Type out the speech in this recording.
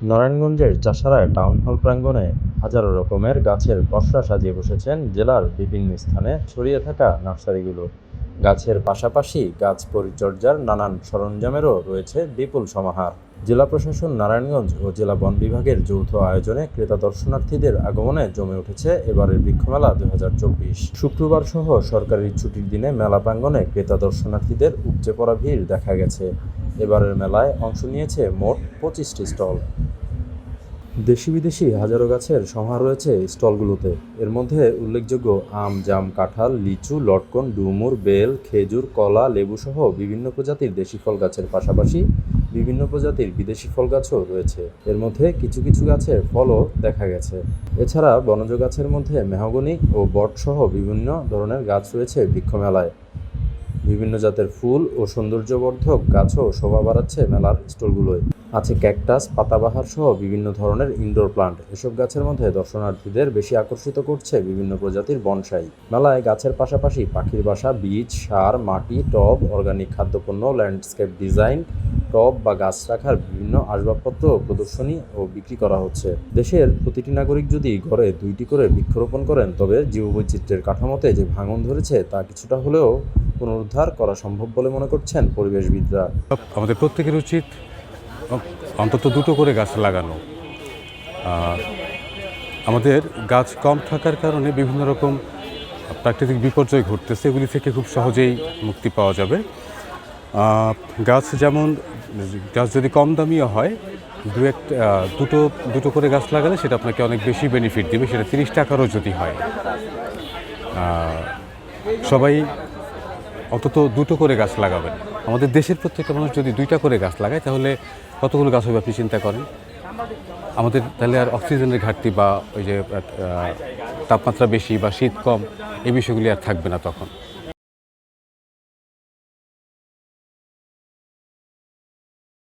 নারায়ণগঞ্জের চাষাঢ়ায় town hall প্রাঙ্গণে হাজারো রকমের গাছের পসরা সাজিয়ে বসেছেন জেলার বিভিন্ন স্থানে ছড়িয়ে থাকা নার্সারিগুলো। গাছের পাশাপাশি গাছ পরিচর্যার নানান সরঞ্জামেরও রয়েছে বিপুল সমাহার। জেলা প্রশাসন, নারায়ণগঞ্জ ও জেলা বন বিভাগের যৌথ আয়োজনে ক্রেতা দর্শনার্থীদের আগমনে জমে উঠেছে এবারের বৃক্ষমেলা ২০২৪। শুক্রবার সহ সরকারি ছুটির দিনে মেলা প্রাঙ্গণে ক্রেতা দর্শনার্থীদের উপচে পড়া ভিড় দেখা গেছে। এবারের মেলায় অংশ নিয়েছে মোট ২৫টি স্টল। দেশি বিদেশি হাজারো গাছের সমাহার রয়েছে স্টলগুলোতে। এর মধ্যে উল্লেখযোগ্য আম, জাম, কাঁঠাল, লিচু, লটকন, ডুমুর, বেল, খেজুর, কলা, লেবু সহ বিভিন্ন প্রজাতির দেশি ফল গাছের পাশাপাশি বিভিন্ন প্রজাতির বিদেশি ফল গাছও রয়েছে। এর মধ্যে কিছু কিছু গাছের ফলও দেখা গেছে। এছাড়া বনজ গাছের মধ্যে মেহগনি ও বট সহ বিভিন্ন ধরনের গাছ রয়েছে বৃক্ষমেলায়। বিভিন্ন জাতের ফুল ও সৌন্দর্যবর্ধক গাছও শোভা বাড়াচ্ছে মেলার স্টলগুলোয়। আছে ক্যাকটাস, পাতাবাহার সহ বিভিন্ন ধরনের ইনডোর প্লান্ট। এসব গাছের মধ্যে দর্শনার্থীদের বেশি আকর্ষিত করছে বিভিন্ন প্রজাতির বনসাই। মেলায় গাছের পাশাপাশি পাখির বাসা, বীজ, সার, মাটি, টব, অর্গানিক খাদ্যপণ্য, ল্যান্ডস্কেপ ডিজাইন, টব বা গাছ রাখার বিভিন্ন আসবাবপত্র প্রদর্শনী ও বিক্রি করা হচ্ছে। দেশের প্রতিটি নাগরিক যদি ঘরে ২টি করে বৃক্ষরোপণ করেন, তবে জীববৈচিত্র্যের কাঠামোতে যে ভাঙন ধরেছে তা কিছুটা হলেও পুনরুদ্ধার করা সম্ভব বলে মনে করছেন পরিবেশবিদরা। আমাদের প্রত্যেকের উচিত অন্তত ২টো করে গাছ লাগানো। আমাদের গাছ কম থাকার কারণে বিভিন্ন রকম প্রাকৃতিক বিপর্যয় ঘটতেছে, এগুলি থেকে খুব সহজেই মুক্তি পাওয়া যাবে। গাছ যদি কম দামিও হয়, দুটো করে গাছ লাগালে সেটা আপনাকে অনেক বেশি বেনিফিট দেবে। সেটা ৩০ টাকারও যদি হয়। সবাই অন্তত ২টো করে গাছ লাগাবেন। আমাদের দেশের প্রত্যেকটা মানুষ যদি 2টা করে গাছ লাগায়, তাহলে কতগুলো গাছ হবে আপনি চিন্তা করেন। আমাদের তাহলে আর অক্সিজেনের ঘাটতি বা ওই যে তাপমাত্রা বেশি বা শীত কম, এই বিষয়গুলি আর থাকবে না তখন।